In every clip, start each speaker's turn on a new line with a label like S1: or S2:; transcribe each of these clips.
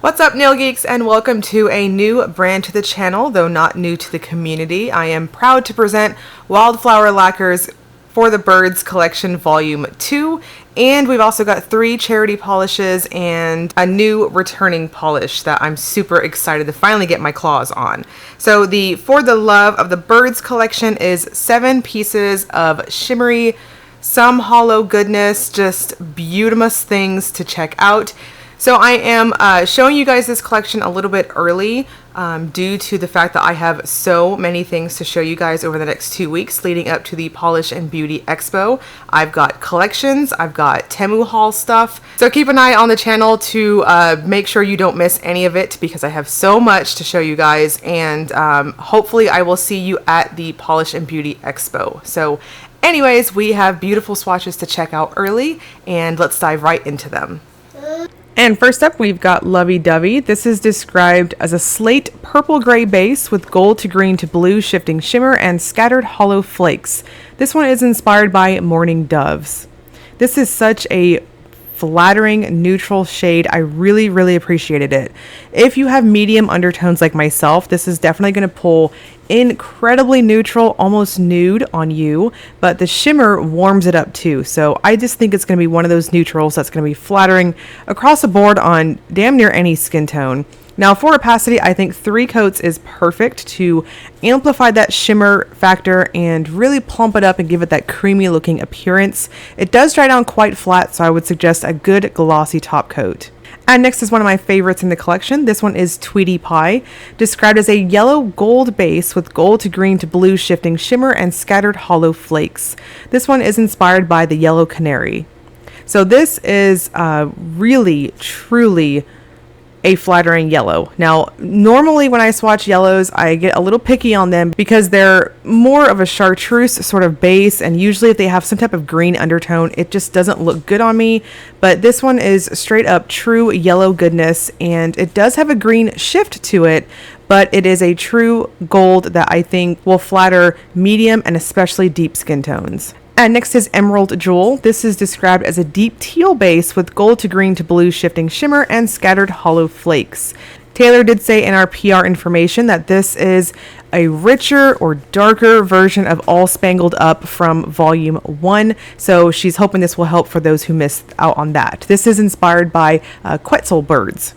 S1: What's up, nail geeks, and welcome to a new brand to the channel, though not new to the community. I am proud to present Wildflower Lacquer's For the Birds Collection Volume 2, and we've also got 3 charity polishes and a new returning polish that I'm super excited to finally get my claws on. So the For the Love of the Birds collection is 7 pieces of shimmery, some hollow goodness, just beautiful things to check out. So I am showing you guys this collection a little bit early due to the fact that I have so many things to show you guys over the next 2 weeks leading up to the Polish and Beauty Expo. I've got collections, I've got Temu haul stuff. So keep an eye on the channel to make sure you don't miss any of it because I have so much to show you guys, and hopefully I will see you at the Polish and Beauty Expo. So anyways, we have beautiful swatches to check out early, and let's dive right into them. And first up, we've got Lovey Dovey. This is described as a slate purple-gray base with gold to green to blue shifting shimmer and scattered hollow flakes. This one is inspired by Morning Doves. This is such a flattering neutral shade. I really appreciated it. If you have medium undertones like myself, this is definitely going to pull incredibly neutral, almost nude on you, but the shimmer warms it up too. So I just think it's going to be one of those neutrals that's going to be flattering across the board on damn near any skin tone. Now for opacity, I think 3 coats is perfect to amplify that shimmer factor and really plump it up and give it that creamy looking appearance. It does dry down quite flat, so I would suggest a good glossy top coat. And next is one of my favorites in the collection. This one is Tweetie Pie, described as a yellow gold base with gold to green to blue shifting shimmer and scattered hollow flakes. This one is inspired by the yellow canary. So this is really, truly a flattering yellow. Now, normally when I swatch yellows, I get a little picky on them because they're more of a chartreuse sort of base, and usually if they have some type of green undertone, it just doesn't look good on me. But this one is straight up true yellow goodness, and it does have a green shift to it, but it is a true gold that I think will flatter medium and especially deep skin tones. And next is Emerald Jewel. This is described as a deep teal base with gold to green to blue shifting shimmer and scattered hollow flakes. Taylor did say in our PR information that this is a richer or darker version of All Spangled Up from Volume 1, so she's hoping this will help for those who missed out on that. This is inspired by Quetzal birds.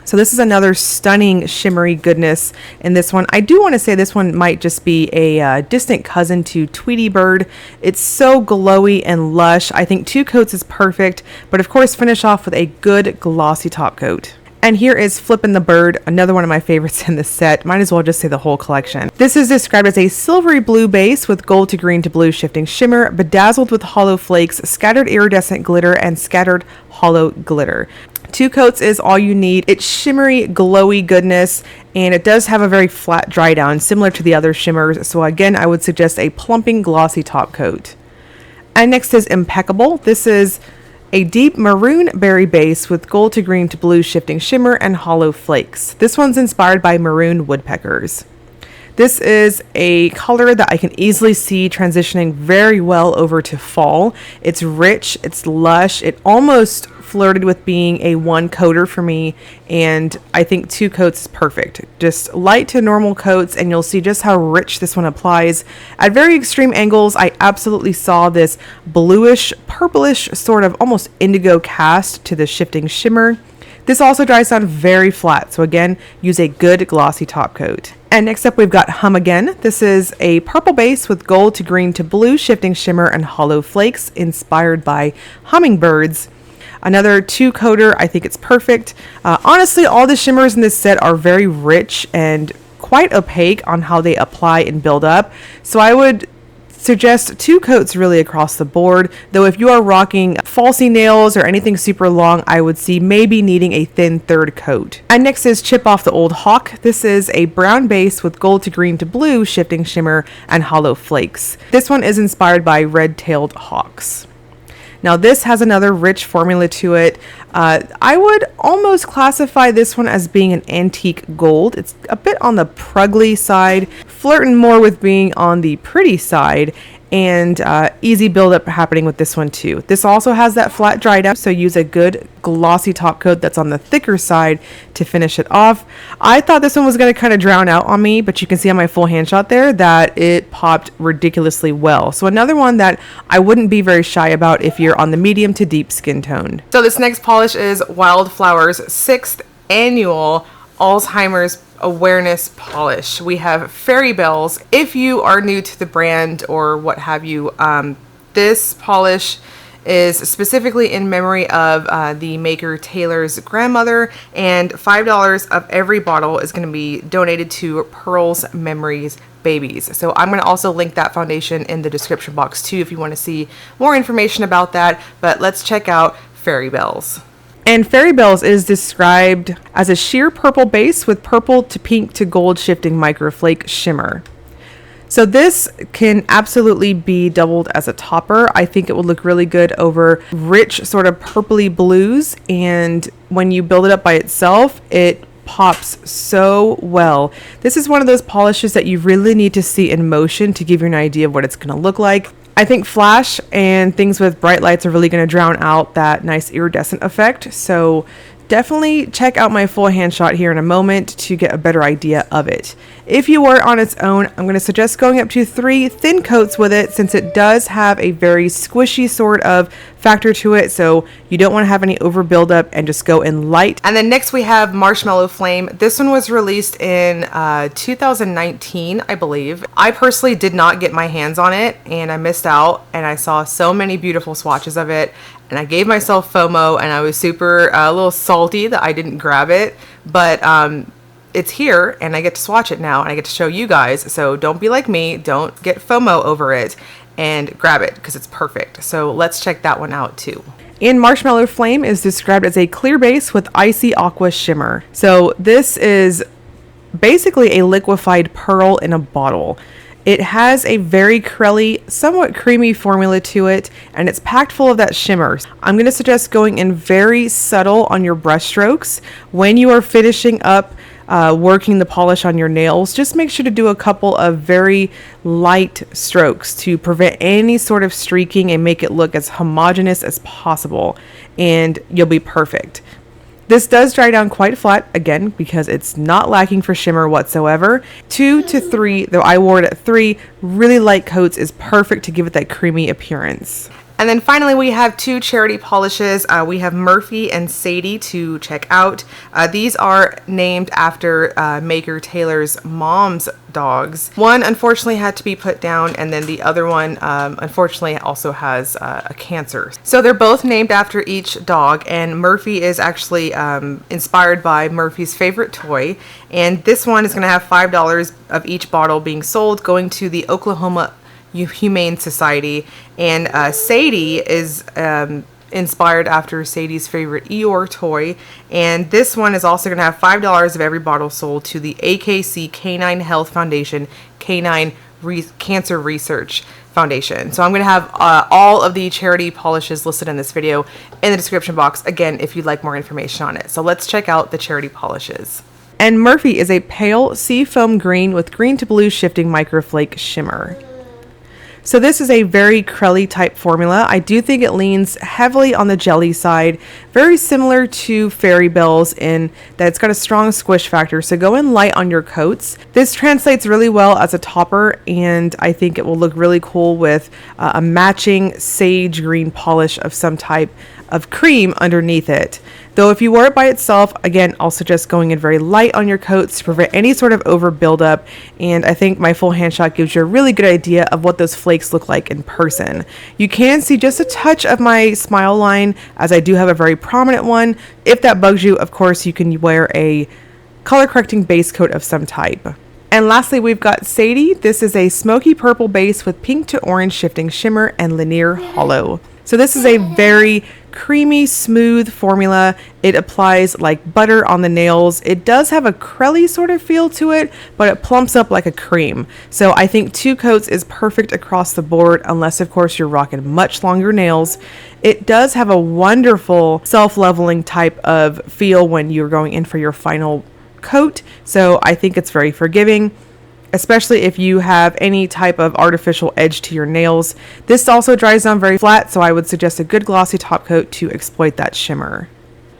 S1: So this is another stunning shimmery goodness in this one. I do want to say this one might just be a distant cousin to Tweetie Bird. It's so glowy and lush. I think 2 coats is perfect, but of course finish off with a good glossy top coat. And here is Flippin the Bird, another one of my favorites in this set. Might as well just say the whole collection. This is described as a silvery blue base with gold to green to blue shifting shimmer, bedazzled with hollow flakes, scattered iridescent glitter, and scattered hollow glitter. 2 coats is all you need. It's shimmery, glowy goodness, and it does have a very flat dry down, similar to the other shimmers. So again, I would suggest a plumping, glossy top coat. And next is Impeccable. This is a deep maroon berry base with gold to green to blue shifting shimmer and hollow flakes. This one's inspired by maroon woodpeckers. This is a color that I can easily see transitioning very well over to fall. It's rich, it's lush, it almost flirted with being a 1 coater for me, and I think 2 coats is perfect. Just light to normal coats and you'll see just how rich this one applies. At very extreme angles, I absolutely saw this bluish, purplish, sort of almost indigo cast to the shifting shimmer. This also dries down very flat, so again, use a good glossy top coat. And next up, we've got Hum Again. This is a purple base with gold to green to blue shifting shimmer and hollow flakes inspired by hummingbirds. Another 2 coater, I think it's perfect. Honestly, all the shimmers in this set are very rich and quite opaque on how they apply and build up. So I would suggest 2 coats really across the board, though if you are rocking falsy nails or anything super long, I would see maybe needing a thin 3rd coat. And next is Chip Off the Old Hawk. This is a brown base with gold to green to blue shifting shimmer and hollow flakes. This one is inspired by red-tailed hawks. Now this has another rich formula to it. I would almost classify this one as being an antique gold. It's a bit on the prugly side, flirting more with being on the pretty side. and easy buildup happening with this one too. This also has that flat dry down, so use a good glossy top coat that's on the thicker side to finish it off. I thought this one was going to kind of drown out on me, but you can see on my full hand shot there that it popped ridiculously well. So another one that I wouldn't be very shy about if you're on the medium to deep skin toned. So this next polish is Wildflower's 6th annual Alzheimer's awareness polish. We have Fairy Bells. If you are new to the brand or what have you, this polish is specifically in memory of the maker Taylor's grandmother, and $5 of every bottle is going to be donated to Pearl's Memories Babies. So I'm going to also link that foundation in the description box too if you want to see more information about that. But let's check out Fairy Bells. And Fairy Bells is described as a sheer purple base with purple to pink to gold shifting microflake shimmer. So this can absolutely be doubled as a topper. I think it would look really good over rich sort of purpley blues, and when you build it up by itself, it pops so well. This is one of those polishes that you really need to see in motion to give you an idea of what it's going to look like. I think flash and things with bright lights are really going to drown out that nice iridescent effect. So definitely check out my full hand shot here in a moment to get a better idea of it. If you wear it on its own, I'm going to suggest going up to 3 thin coats with it, since it does have a very squishy sort of factor to it, so you don't want to have any over buildup and just go in light. And then next we have Marshmallow Flame. This one was released in 2019, I believe. I personally did not get my hands on it and I missed out, and I saw so many beautiful swatches of it, and I gave myself FOMO, and I was super a little salty that I didn't grab it, but it's here and I get to swatch it now and I get to show you guys. So don't be like me, don't get FOMO over it, and grab it because it's perfect. So let's check that one out too. And Marshmallow Flame is described as a clear base with icy aqua shimmer. So this is basically a liquefied pearl in a bottle. It has a very crelly, somewhat creamy formula to it, and it's packed full of that shimmer. I'm going to suggest going in very subtle on your brush strokes. When you are finishing up working the polish on your nails, just make sure to do a couple of very light strokes to prevent any sort of streaking and make it look as homogeneous as possible, and you'll be perfect. This does dry down quite flat, again, because it's not lacking for shimmer whatsoever. 2 to 3, though I wore it at 3, really light coats is perfect to give it that creamy appearance. And then finally we have 2 charity polishes. We have Murphy and Sadie to check out. These are named after maker Taylor's mom's dogs. One unfortunately had to be put down, and then the other one unfortunately also has a cancer. So they're both named after each dog, and Murphy is actually inspired by Murphy's favorite toy. And this one is going to have $5 of each bottle being sold, going to the Oklahoma Humane Society. And Sadie is inspired after Sadie's favorite Eeyore toy, and this one is also going to have $5 of every bottle sold to the AKC Canine Health Foundation Canine Cancer Research Foundation. So I'm going to have all of the charity polishes listed in this video in the description box, again, if you'd like more information on it. So let's check out the charity polishes. And Murphy is a pale sea foam green with green to blue shifting microflake shimmer. So this is a very crelly type formula. I do think it leans heavily on the jelly side, very similar to Fairy Bells in that it's got a strong squish factor, so go in light on your coats. This translates really well as a topper, and I think it will look really cool with a matching sage green polish of some type of cream underneath it. Though if you wear it by itself, again, I'll suggest going in very light on your coats to prevent any sort of over buildup, and I think my full hand shot gives you a really good idea of what those flakes look like in person. You can see just a touch of my smile line, as I do have a very prominent one. If that bugs you, of course, you can wear a color correcting base coat of some type. And lastly, we've got Sadie. This is a smoky purple base with pink to orange shifting shimmer and linear hollow. So this is a very creamy, smooth formula. It applies like butter on the nails. It does have a crelly sort of feel to it, but it plumps up like a cream. So I think 2 coats is perfect across the board, unless of course you're rocking much longer nails. It does have a wonderful self-leveling type of feel when you're going in for your final coat. So I think it's very forgiving. especially if you have any type of artificial edge to your nails. This also dries down very flat, so I would suggest a good glossy top coat to exploit that shimmer.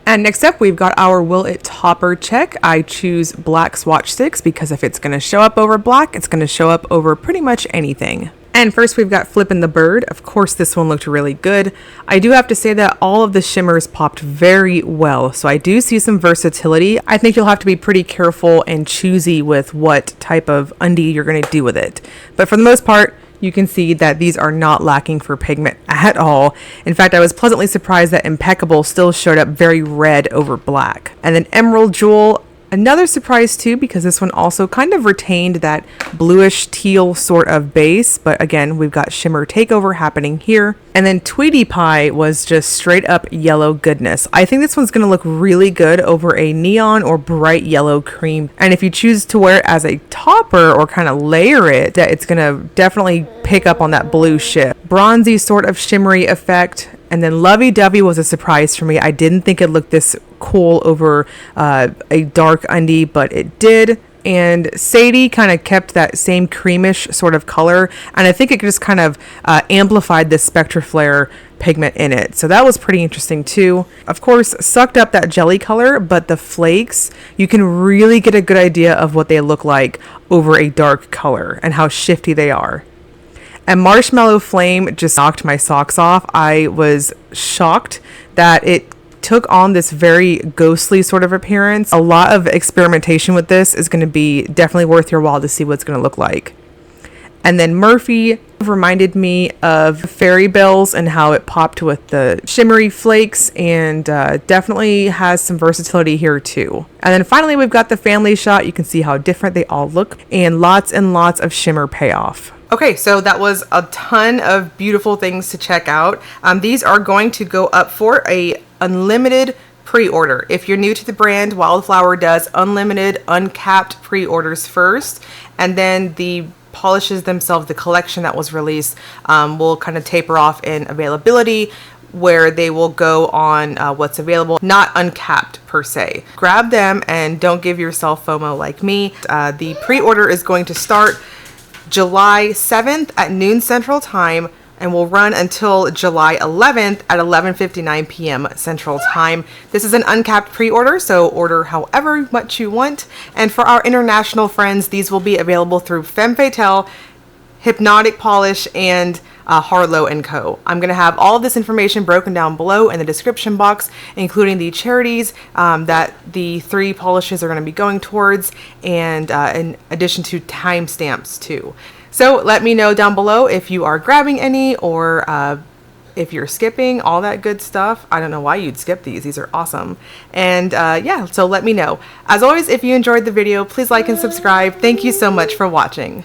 S1: And next up, we've got our Will It Topper check. I choose black swatch sticks because if it's going to show up over black, it's going to show up over pretty much anything. And first we've got Flippin the Bird. Of course, this one looked really good. I do have to say that all of the shimmers popped very well, so I do see some versatility. I think you'll have to be pretty careful and choosy with what type of undie you're going to do with it. But for the most part, you can see that these are not lacking for pigment at all. In fact, I was pleasantly surprised that Impeccable still showed up very red over black. And then Emerald Jewel, another surprise too, because this one also kind of retained that bluish teal sort of base, but again, we've got shimmer takeover happening here. And then Tweetie Pie was just straight up yellow goodness. I think this one's going to look really good over a neon or bright yellow cream. And if you choose to wear it as a topper or kind of layer it, it's going to definitely pick up on that blue shift. Bronzy sort of shimmery effect. And then Lovey Dovey was a surprise for me. I didn't think it looked this cool over a dark undie, but it did. And Sadie kind of kept that same creamish sort of color, and I think it just kind of amplified the Spectra Flare pigment in it. So that was pretty interesting too. Of course, sucked up that jelly color, but the flakes, you can really get a good idea of what they look like over a dark color and how shifty they are. And Marshmallow Flame just knocked my socks off. I was shocked that it took on this very ghostly sort of appearance. A lot of experimentation with this is going to be definitely worth your while to see what it's going to look like. And then Murphy reminded me of Fairy Bells and how it popped with the shimmery flakes, and definitely has some versatility here too. And then finally we've got the family shot. You can see how different they all look, and lots of shimmer payoff. Okay, so that was a ton of beautiful things to check out. These are going to go up for a unlimited pre-order. If you're new to the brand, Wildflower does unlimited, uncapped pre-orders first, and then the polishes themselves, the collection that was released, will kind of taper off in availability, where they will go on what's available, not uncapped per se. Grab them and don't give yourself FOMO like me. The pre-order is going to start July 7th at noon Central Time and will run until July 11th at 11:59 p.m. Central Time. This is an uncapped pre-order, so order however much you want. And for our international friends, these will be available through Femme Fatale, Hypnotic Polish, and Harlow Co. I'm going to have all of this information broken down below in the description box, including the charities that the 3 polishes are going to be going towards, and in addition to timestamps too. So let me know down below if you are grabbing any, or if you're skipping, all that good stuff. I don't know why you'd skip these. These are awesome. And yeah, so let me know. As always, if you enjoyed the video, please like and subscribe. Thank you so much for watching.